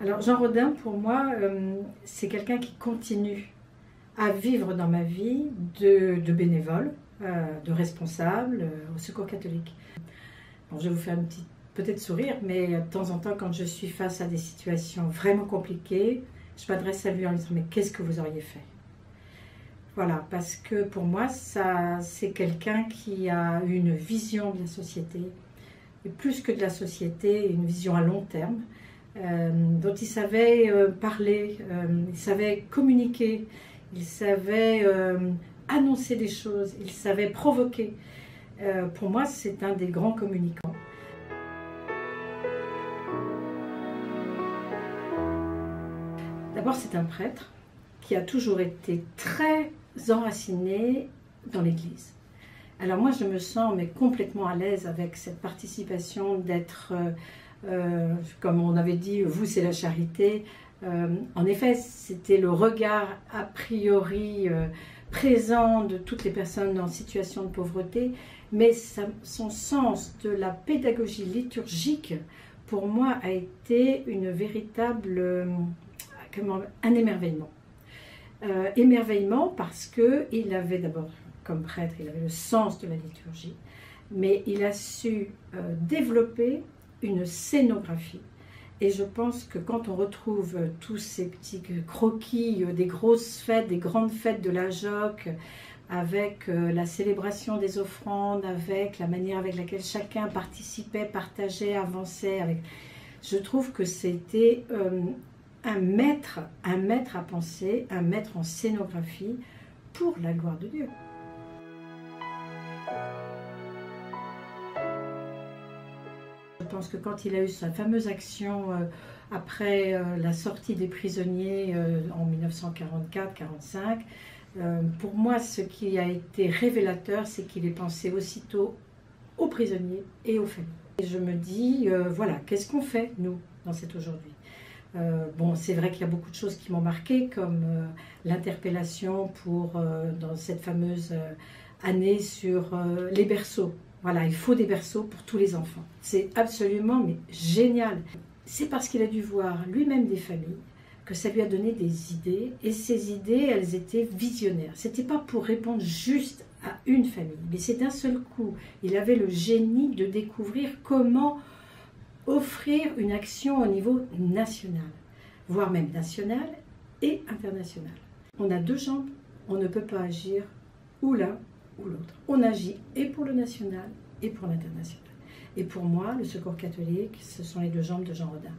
Alors Jean Rodin, pour moi, c'est quelqu'un qui continue à vivre dans ma vie de bénévole, de responsable au Secours catholique. Bon, je vais vous faire une petite peut-être sourire, mais de temps en temps, quand je suis face à des situations vraiment compliquées, je m'adresse à lui en lui disant « mais qu'est-ce que vous auriez fait ?» Voilà, parce que pour moi, c'est quelqu'un qui a une vision de la société, et plus que de la société, une vision à long terme, dont il savait parler, il savait communiquer, il savait annoncer des choses, il savait provoquer. Pour moi, c'est un des grands communicants. D'abord, c'est un prêtre qui a toujours été très enraciné dans l'Église. Alors moi, je me sens mais complètement à l'aise avec cette participation d'être, comme on avait dit, vous c'est la charité. En effet, c'était le regard a priori présent de toutes les personnes en situation de pauvreté, mais son sens de la pédagogie liturgique, pour moi, a été une véritable, un émerveillement. Émerveillement parce qu'il avait d'abord, comme prêtre, il avait le sens de la liturgie, mais il a su développer une scénographie. Et je pense que quand on retrouve tous ces petits croquis des grosses fêtes, des grandes fêtes de la Joque, avec la célébration des offrandes, avec la manière avec laquelle chacun participait, partageait, avançait, je trouve que c'était un maître à penser, un maître en scénographie pour la gloire de Dieu. Je pense que quand il a eu sa fameuse action après la sortie des prisonniers en 1944-45, pour moi, ce qui a été révélateur, c'est qu'il ait pensé aussitôt aux prisonniers et aux familles. Et je me dis, voilà, qu'est-ce qu'on fait, nous, dans cet aujourd'hui ? Bon, c'est vrai qu'il y a beaucoup de choses qui m'ont marqué, comme l'interpellation dans cette fameuse année sur les berceaux. Voilà, il faut des berceaux pour tous les enfants. C'est absolument génial. C'est parce qu'il a dû voir lui-même des familles que ça lui a donné des idées, et ces idées, elles étaient visionnaires. C'était pas pour répondre juste à une famille, mais c'est d'un seul coup. Il avait le génie de découvrir comment offrir une action au niveau national, voire même national et international. On a deux jambes, on ne peut pas agir ou l'un ou l'autre. On agit et pour le national et pour l'international. Et pour moi, le Secours catholique, ce sont les deux jambes de Jean Rodin.